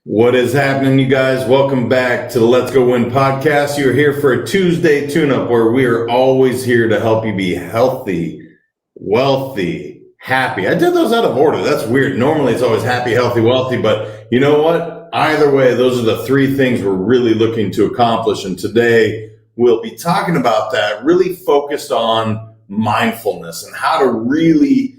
What is happening, you guys? Welcome back to the Let's Go Win podcast. You're here for a Tuesday tune-up where we are always here to help you be healthy, wealthy, happy. I did those out of order. That's weird. Normally it's always happy, healthy, wealthy, but you know what? Either way, those are the three things we're really looking to accomplish. And today we'll be talking about that, really focused on mindfulness and how to really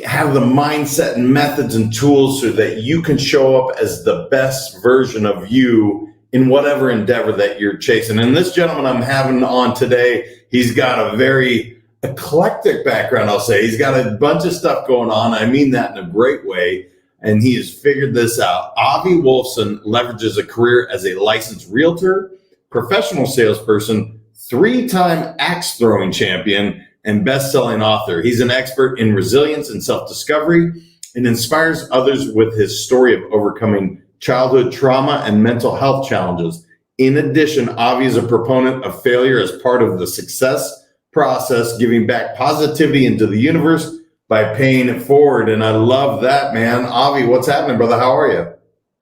have the mindset and methods and tools so that you can show up as the best version of you in whatever endeavor that you're chasing. And this gentleman I'm having on today, he's got a very eclectic background, I'll say. He's got a bunch of stuff going on. I mean that in a great way. And he has figured this out. Avi Wolfson leverages a career as a licensed realtor, professional salesperson, three-time axe throwing champion, and best-selling author. He's an expert in resilience and self-discovery and inspires others with his story of overcoming childhood trauma and mental health challenges. In addition, Avi is a proponent of failure as part of the success process, giving back positivity into the universe by paying it forward. And I love that, man. Avi, what's happening, brother? How are you?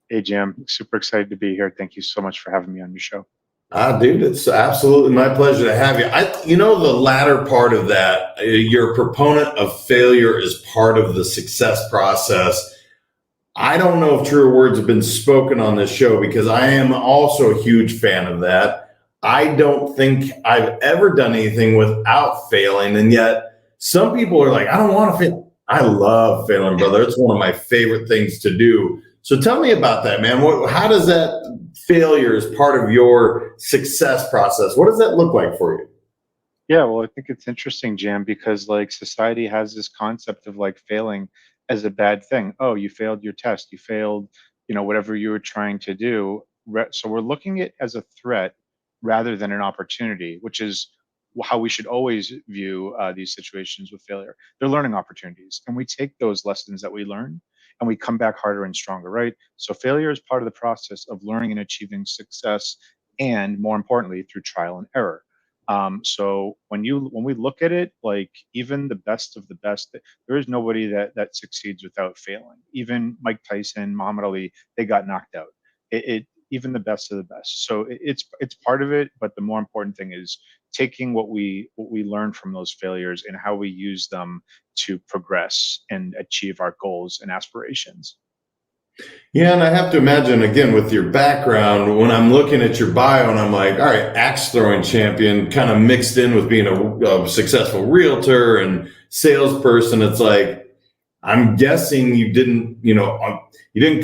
Hey, Jim. Super excited to be here. Thank you so much for having me on your show. Dude, it's absolutely my pleasure to have you. The latter part of that, you're a proponent of failure as part of the success process. I don't know if truer words have been spoken on this show because I am also a huge fan of that. I don't think I've ever done anything without failing. And yet some people are like, I don't want to fail. I love failing, brother. It's one of my favorite things to do. So tell me about that, man. How does that failure as part of your success process? What does that look like for you? Yeah, well, I think it's interesting, Jim, because like society has this concept of like failing as a bad thing. Oh, you failed your test, you failed, whatever you were trying to do. So we're looking at it as a threat rather than an opportunity, which is how we should always view these situations with failure. They're learning opportunities, and we take those lessons that we learn and we come back harder and stronger, right? So failure is part of the process of learning and achieving success, and more importantly, through trial and error. So when we look at it, like even the best of the best, there is nobody that succeeds without failing. Even Mike Tyson, Muhammad Ali, they got knocked out. It even the best of the best. So it's part of it, but the more important thing is taking what we learn from those failures and how we use them to progress and achieve our goals and aspirations. Yeah, and I have to imagine again with your background, when I'm looking at your bio and I'm like, all right, axe throwing champion, kind of mixed in with being a successful realtor and salesperson. It's like, I'm guessing you didn't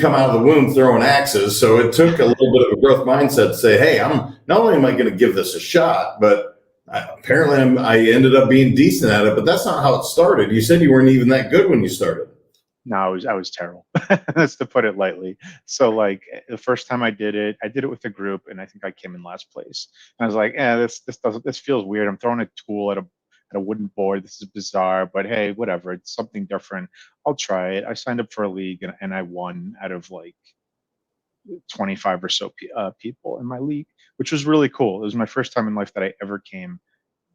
come out of the womb throwing axes. So it took a little bit of a growth mindset to say, hey, I'm not only am I going to give this a shot, but I ended up being decent at it. But that's not how it started. You said you weren't even that good when you started. No, I was terrible. That's to put it lightly. So like the first time I did it with a group, and I think I came in last place. And I was like, this feels weird. I'm throwing a tool at a wooden board. This is bizarre, but hey, whatever. It's something different. I'll try it. I signed up for a league, and I won out of like 25 or so people in my league, which was really cool. It was my first time in life that I ever came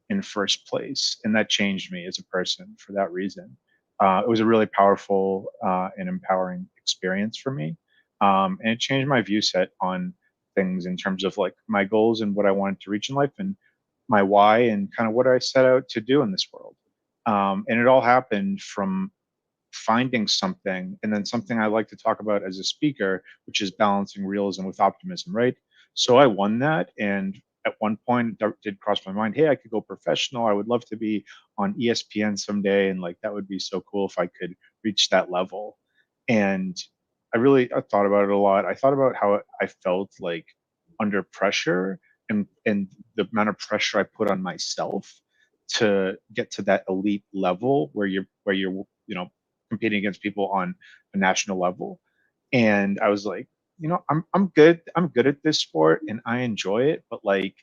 in first place, and that changed me as a person for that reason. It was a really powerful and empowering experience for me, and it changed my view set on things in terms of like my goals and what I wanted to reach in life, and my why, and kind of what I set out to do in this world. And it all happened from finding something, and then something I like to talk about as a speaker, which is balancing realism with optimism, right? So I won that, and at one point that did cross my mind, hey, I could go professional. I would love to be on ESPN someday, and like that would be so cool if I could reach that level. And I thought about it a lot. I thought about how I felt like under pressure, and the amount of pressure I put on myself to get to that elite level where you're competing against people on a national level. And I was like, I'm good. I'm good at this sport and I enjoy it, but like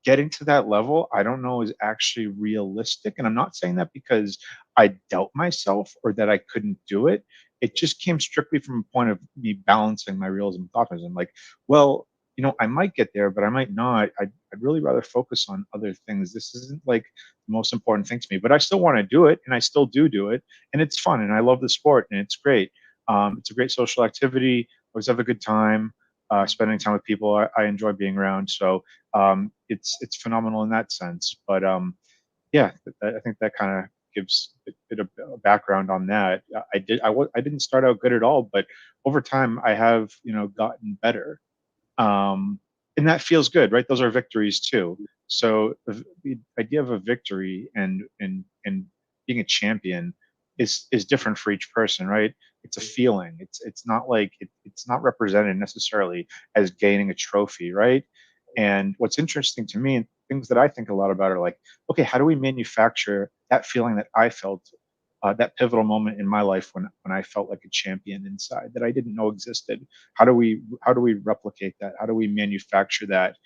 getting to that level, I don't know is actually realistic. And I'm not saying that because I doubt myself or that I couldn't do it. It just came strictly from a point of me balancing my realism with optimism. Like, well, I might get there, but I might not. I'd really rather focus on other things. This isn't like the most important thing to me, but I still want to do it, and I still do it, and it's fun, and I love the sport, and it's great. It's a great social activity, always have a good time. Spending time with people I enjoy being around. So it's phenomenal in that sense. But yeah, I think that kind of gives a bit of a background on that. I didn't start out good at all, but over time I have gotten better, and that feels good, right? Those are victories too. So the idea of a victory and being a champion is different for each person, right? It's a feeling. It's not like it's not represented necessarily as gaining a trophy, right? And what's interesting to me, and things that I think a lot about, are like, okay, how do we manufacture that feeling that I felt, that pivotal moment in my life when I felt like a champion inside that I didn't know existed? How do we replicate that? How do we manufacture that,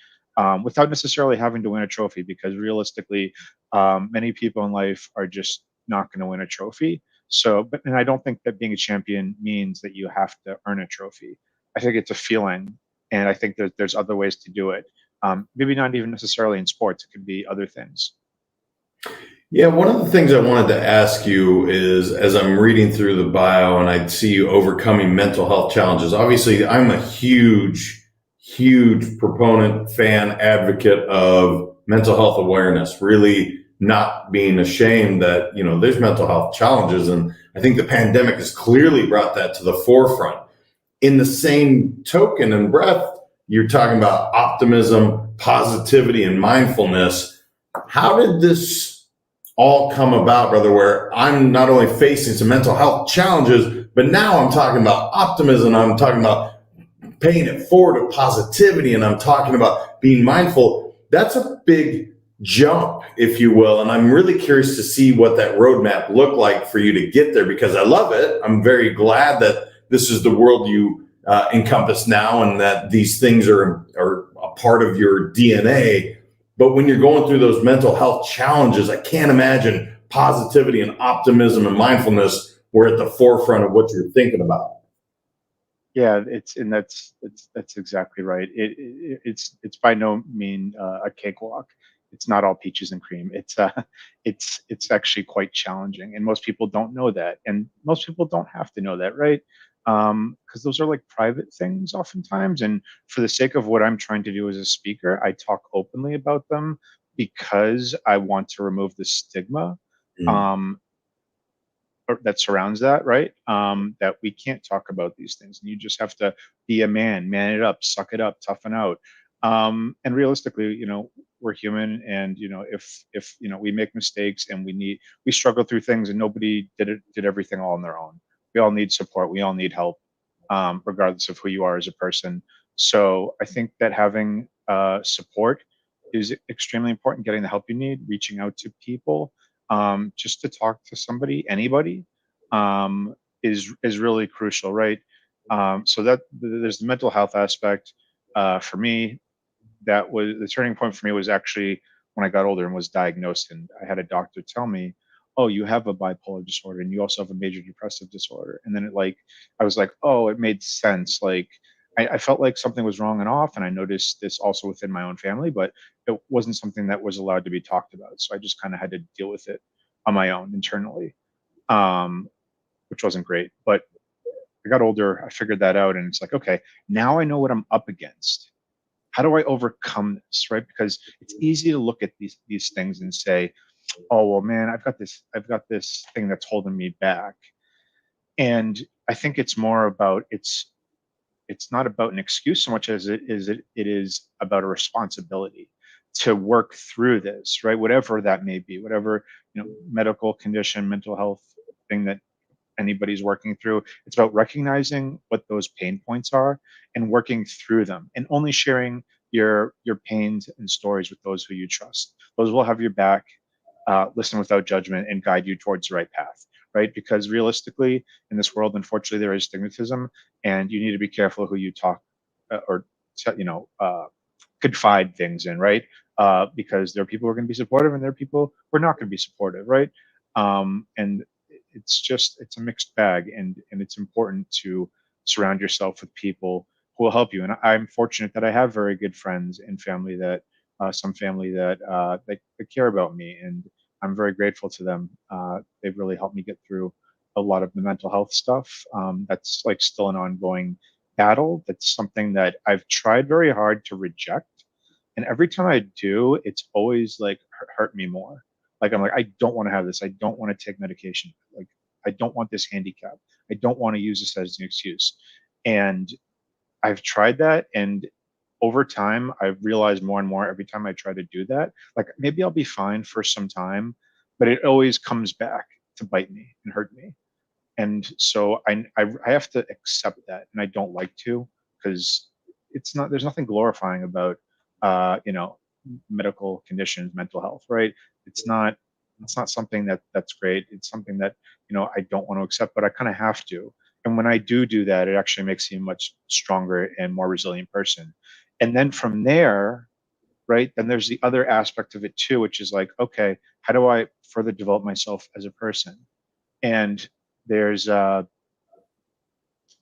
without necessarily having to win a trophy? Because realistically, many people in life are just not going to win a trophy. So, but and I don't think that being a champion means that you have to earn a trophy. I think it's a feeling, and I think that there's other ways to do it. Maybe not even necessarily in sports; it could be other things. Yeah, one of the things I wanted to ask you is, as I'm reading through the bio and I see you overcoming mental health challenges, obviously I'm a huge proponent, fan, advocate of mental health awareness, really not being ashamed that, there's mental health challenges. And I think the pandemic has clearly brought that to the forefront. In the same token and breath, you're talking about optimism, positivity, and mindfulness. How did this all come about, brother, where I'm not only facing some mental health challenges, but now I'm talking about optimism. I'm talking about paying it forward to positivity, and I'm talking about being mindful. That's a big jump, if you will. And I'm really curious to see what that roadmap looked like for you to get there, because I love it. I'm very glad that this is the world you encompass now, and that these things are a part of your DNA. But when you're going through those mental health challenges, I can't imagine positivity and optimism and mindfulness were at the forefront of what you're thinking about. Yeah, that's exactly right. It's by no mean a cakewalk. It's not all peaches and cream. It's actually quite challenging, and most people don't know that, and most people don't have to know that, right? Because those are like private things oftentimes, and for the sake of what I'm trying to do as a speaker, I talk openly about them because I want to remove the stigma. Mm. Um, that surrounds that, right? That we can't talk about these things, and you just have to be a man it up, suck it up, toughen out. And realistically, we're human, and if we make mistakes and we struggle through things, and nobody did everything all on their own. We all need support. We all need help, regardless of who you are as a person. So I think that having support is extremely important. Getting the help you need, reaching out to people, just to talk to somebody, anybody, um, is really crucial, right? So that there's the mental health aspect. For me, that was the turning point for me, was actually when I got older and was diagnosed, and I had a doctor tell me, "Oh, you have a bipolar disorder, and you also have a major depressive disorder." And then I was like, "Oh, it made sense." Like I felt like something was wrong and off, and I noticed this also within my own family, but it wasn't something that was allowed to be talked about. So I just kind of had to deal with it on my own internally, um, which wasn't great. But I got older, I figured that out, and it's like, okay, now I know what I'm up against. How do I overcome this, right? Because it's easy to look at these things and say, "Oh well, man, I've got this thing that's holding me back." And I think it's more about it's not about an excuse so much as it is about a responsibility to work through this, right? Whatever that may be, whatever medical condition, mental health thing that anybody's working through. It's about recognizing what those pain points are and working through them, and only sharing your pains and stories with those who you trust. Those will have your back, listen without judgment, and guide you towards the right path. Right? Because realistically, in this world, unfortunately, there is stigmatism, and you need to be careful who you talk, or confide things in. Right? Because there are people who are going to be supportive, and there are people who are not going to be supportive. Right? And it's a mixed bag, and it's important to surround yourself with people who will help you. And I'm fortunate that I have very good friends and family, that some family that care about me, and I'm very grateful to them. They've really helped me get through a lot of the mental health stuff. That's like still an ongoing battle that's something that I've tried very hard to reject. And every time I do, it's always like hurt me more. Like I'm like, I don't want to have this. I don't want to take medication. Like I don't want this handicap. I don't want to use this as an excuse. And I've tried that, and over time, I've realized more and more every time I try to do that, like maybe I'll be fine for some time, but it always comes back to bite me and hurt me. And so I have to accept that, and I don't like to, because it's not, there's nothing glorifying about you know, medical conditions, mental health, right? It's not, it's not something that's great. It's something that, you know, I don't want to accept, but I kind of have to. And when I do that, it actually makes me a much stronger and more resilient person. And then from there, right, then there's the other aspect of it too, which is like, okay, how do I further develop myself as a person? And there's uh,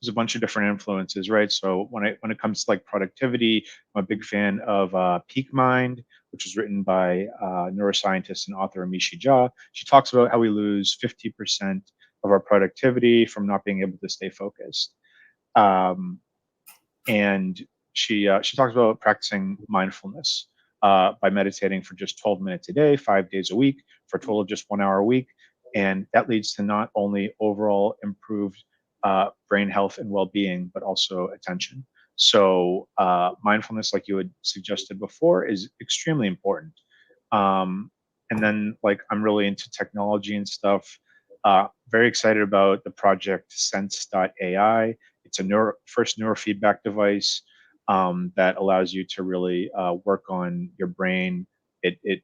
there's a bunch of different influences, right? So when it comes to like productivity, I'm a big fan of Peak Mind, which was written by neuroscientist and author Amishi Jha. She talks about how we lose 50% of our productivity from not being able to stay focused. Um, and she talks about practicing mindfulness by meditating for just 12 minutes a day, 5 days a week, for a total of just 1 hour a week, and that leads to not only overall improved brain health and well-being, but also attention. So mindfulness, like you had suggested before, is extremely important. And then, like, I'm really into technology and stuff. Very excited about the project Sense.ai. It's a first neurofeedback device that allows you to really work on your brain. It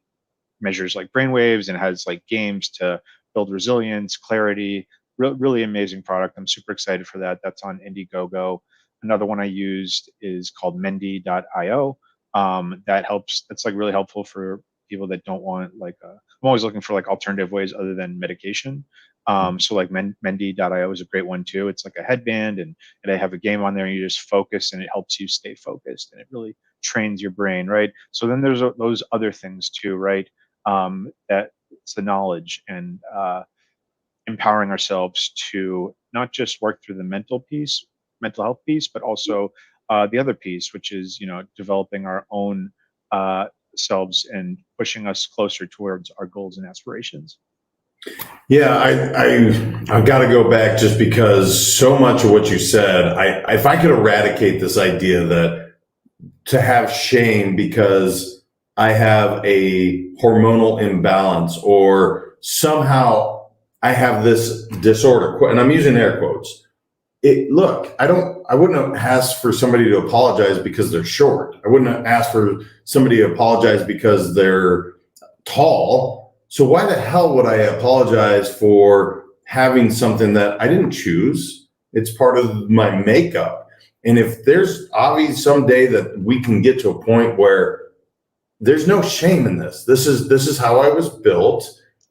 measures like brain waves and has like games to build resilience, clarity. Really amazing product. I'm super excited for that. That's on Indiegogo. Another one I used is called Mendy.io. That helps. That's like really helpful for people that don't want like. I'm always looking for like alternative ways other than medication. So like Mendy.io is a great one too. It's like a headband, and they have a game on there, and you just focus, and it helps you stay focused, and it really trains your brain, right? So then there's those other things too, right? That it's the knowledge and empowering ourselves to not just work through the mental health piece, but also the other piece, which is, you know, developing our own selves and pushing us closer towards our goals and aspirations. Yeah, I got to go back just because so much of what you said, if I could eradicate this idea that to have shame because I have a hormonal imbalance or somehow I have this disorder, and I'm using air quotes. Look, I wouldn't ask for somebody to apologize because they're short. I wouldn't ask for somebody to apologize because they're tall. So why the hell would I apologize for having something that I didn't choose? It's part of my makeup. And if there's obviously someday that we can get to a point where there's no shame in this. This is how I was built,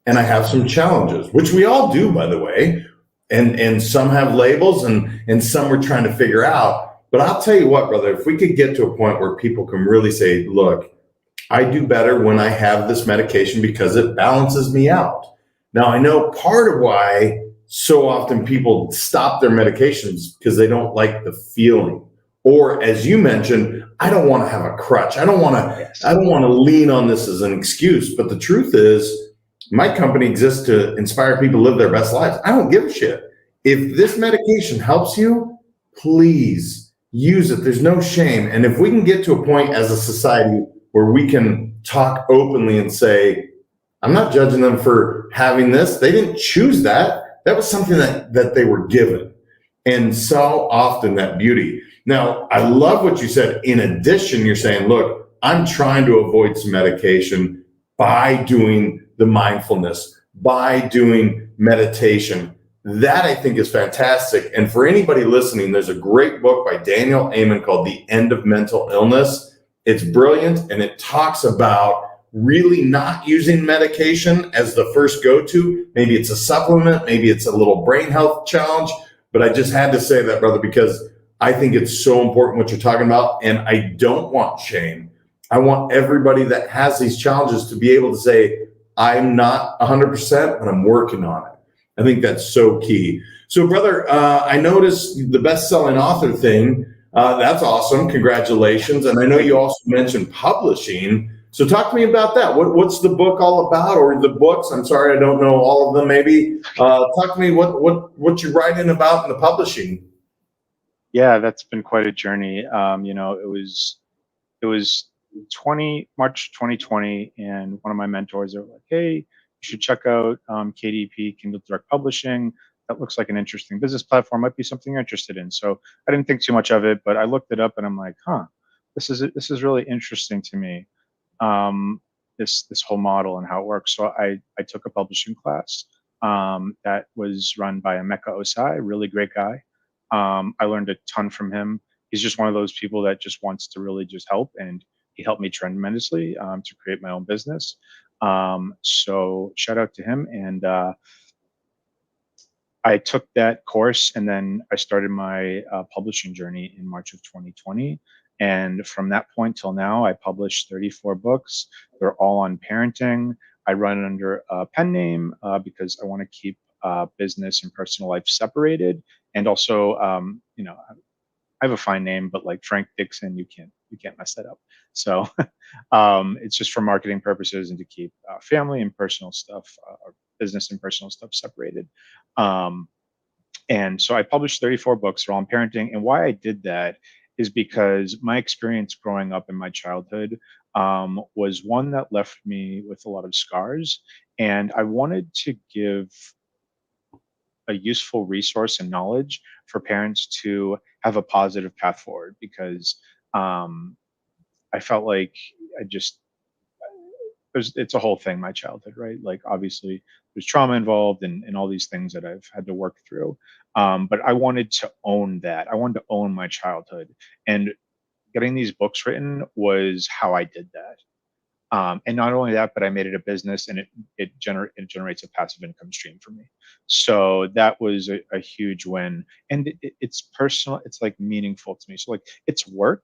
and I have some challenges, which we all do, by the way. And some have labels and some we're trying to figure out. But I'll tell you what, brother, if we could get to a point where people can really say, look, I do better when I have this medication because it balances me out. Now, I know part of why so often people stop their medications because they don't like the feeling. Or as you mentioned, I don't want to have a crutch. I don't want to lean on this as an excuse. But the truth is, my company exists to inspire people to live their best lives. I don't give a shit. If this medication helps you, please use it. There's no shame. And if we can get to a point as a society where we can talk openly and say, I'm not judging them for having this. They didn't choose that. That was something that they were given. And so often that beauty. Now, I love what you said. In addition, you're saying, look, I'm trying to avoid some medication by doing the mindfulness, by doing meditation. That I think is fantastic. And for anybody listening, there's a great book by Daniel Amen called The End of Mental Illness. It's brilliant, and it talks about really not using medication as the first go-to. Maybe it's a supplement, maybe it's a little brain health challenge, but I just had to say that, brother, because I think it's so important what you're talking about, and I don't want shame. I want everybody that has these challenges to be able to say, I'm not 100%, but I'm working on it. I think that's so key. So, brother, I noticed the best-selling author thing. That's awesome. Congratulations. And I know Thank you you. also mentioned publishing. So talk to me about that. What's the book all about, or the books? I'm sorry, I don't know all of them. Maybe talk to me what you're writing about in the publishing. Yeah, that's been quite a journey. It was 20 March 2020, and one of my mentors are like, "Hey, you should check out KDP, Kindle Direct Publishing. That looks like an interesting business platform. Might be something you're interested in." So I didn't think too much of it, but I looked it up, and I'm like, "Huh, this is really interesting to me. Um, this whole model and how it works." So I took a publishing class that was run by Emeka Osai, really great guy. I learned a ton from him. He's just one of those people that just wants to really just help, and he helped me tremendously to create my own business. So shout out to him. And I took that course, and then I started my publishing journey in March of 2020. And from that point till now, I published 34 books. They're all on parenting. I run under a pen name because I want to keep business and personal life separated. And also, I have a fine name, but like Frank Dixon, you can't mess that up. So it's just for marketing purposes and to keep family and personal stuff, or business and personal stuff separated. Um, and so I published 34 books, they're all on parenting. And why I did that is because my experience growing up in my childhood was one that left me with a lot of scars. And I wanted to give a useful resource and knowledge for parents to have a positive path forward, because um, I felt like I just it's a whole thing, my childhood, right? Like obviously there's trauma involved, and all these things that I've had to work through. But I wanted to own that. I wanted to own my childhood, and getting these books written was how I did that. And not only that, but I made it a business, and it generates a passive income stream for me. So that was a huge win, and it's personal. It's like meaningful to me. So like it's work,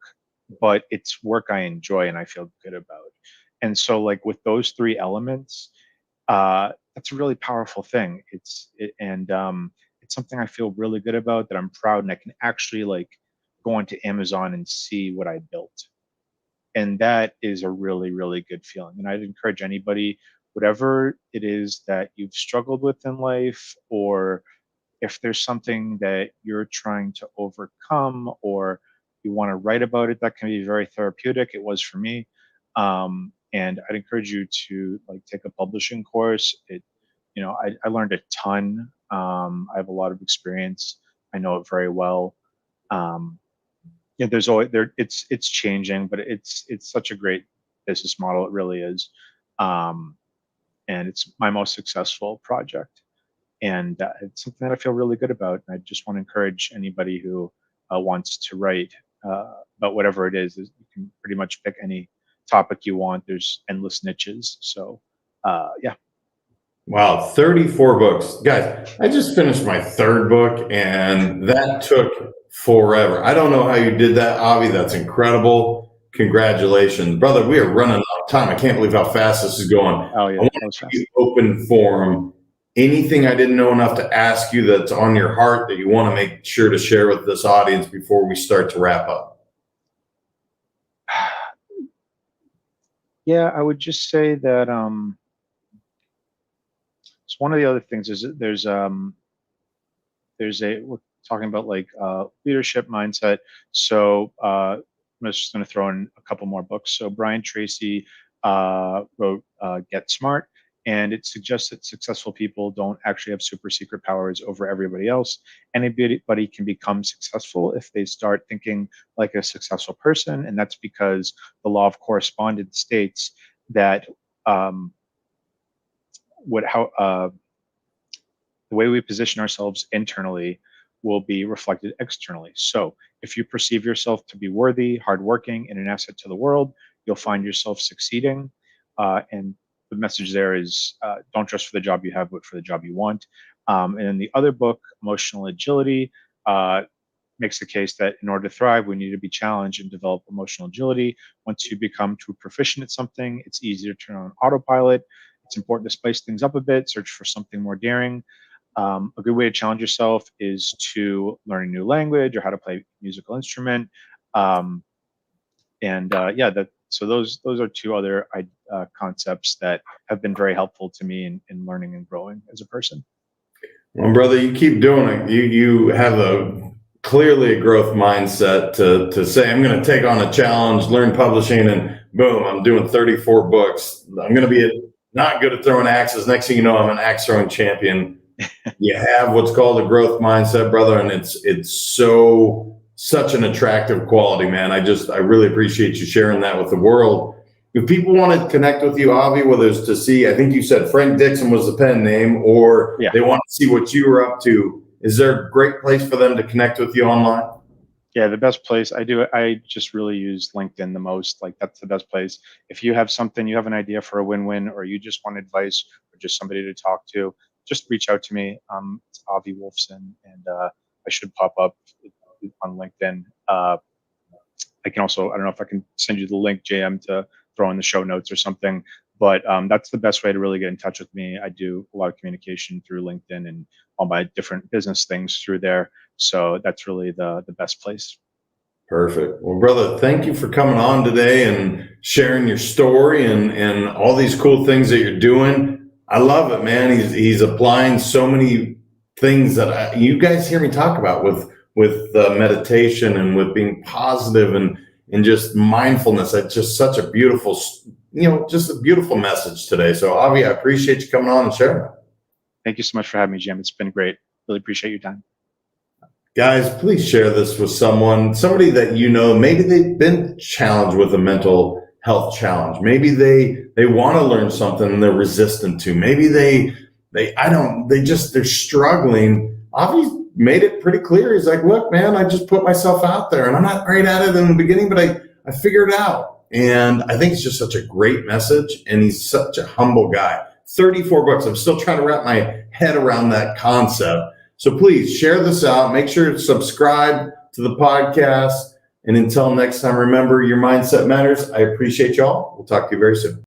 but it's work I enjoy and I feel good about. And so like with those three elements, that's a really powerful thing. It's something I feel really good about, that I'm proud, and I can actually like go onto Amazon and see what I built, and that is a really really good feeling. And I'd encourage anybody, whatever it is that you've struggled with in life, or if there's something that you're trying to overcome, or you want to write about it, that can be very therapeutic. It was for me. And I'd encourage you to like take a publishing course. I learned a ton. I have a lot of experience. I know it very well. um, yeah, there's always there. It's changing, but it's such a great business model. It really is, um, and it's my most successful project, and it's something that I feel really good about. And I just want to encourage anybody who wants to write about whatever it is. You can pretty much pick any topic you want. There's endless niches. So, yeah. Wow, 34 books. Guys, I just finished my third book and that took forever. I don't know how you did that, Avi. That's incredible. Congratulations. Brother, we are running out of time. I can't believe how fast this is going. Oh I yeah, want that was to keep fast. open forum. Anything I didn't know enough to ask you that's on your heart that you want to make sure to share with this audience before we start to wrap up? Yeah, I would just say that it's one of the other things is that there's a we're talking about like leadership mindset. So I'm just going to throw in a couple more books. So Brian Tracy wrote Get Smart, and it suggests that successful people don't actually have super secret powers over everybody else. Anybody can become successful if they start thinking like a successful person, and that's because the law of correspondence states that um, what how the way we position ourselves internally will be reflected externally. So if you perceive yourself to be worthy, hardworking, and an asset to the world, you'll find yourself succeeding. And the message there is don't dress for the job you have, but for the job you want. And in the other book, Emotional Agility, uh, makes the case that in order to thrive, we need to be challenged and develop emotional agility. Once you become too proficient at something, it's easy to turn on autopilot. It's important to spice things up a bit, search for something more daring. A good way to challenge yourself is to learn a new language or how to play a musical instrument. Um, and yeah, so those are two other concepts that have been very helpful to me in learning and growing as a person. Well, brother, you keep doing it. You have a clearly a growth mindset to say, I'm going to take on a challenge, learn publishing, and boom, I'm doing 34 books. I'm going to be not good at throwing axes. Next thing you know, I'm an axe throwing champion. You have what's called a growth mindset, brother, and it's such an attractive quality, man. I really appreciate you sharing that with the world. If people want to connect with you, Avi, whether it's to see, I think you said Frank Dixon was the pen name, or Yeah. they want to see what you were up to, is there a great place for them to connect with you online? Yeah, the best place I just really use LinkedIn the most. Like that's the best place. If you have something, you have an idea for a win-win, or you just want advice or just somebody to talk to, just reach out to me. It's Avi Wolfson, and I should pop up on LinkedIn. I can also, I don't know if I can send you the link, JM, to throw in the show notes or something. But that's the best way to really get in touch with me. I do a lot of communication through LinkedIn and all my different business things through there. So that's really the best place. Perfect. Well, brother, thank you for coming on today and sharing your story and all these cool things that you're doing. I love it, man. He's applying so many things that you guys hear me talk about with meditation and with being positive and just mindfulness. That's just such a beautiful, just a beautiful message today. So, Avi, I appreciate you coming on and sharing that. Thank you so much for having me, Jim. It's been great. Really appreciate your time. Guys, please share this with somebody that you know, maybe they've been challenged with a mental health challenge. Maybe they want to learn something and they're resistant to. Maybe they're struggling. Avi's made it pretty clear. He's like, look, man, I just put myself out there and I'm not great at it in the beginning, but I figured it out. And I think it's just such a great message. And he's such a humble guy. 34 books. I'm still trying to wrap my head around that concept. So please share this out. Make sure to subscribe to the podcast. And until next time, remember, your mindset matters. I appreciate y'all. We'll talk to you very soon.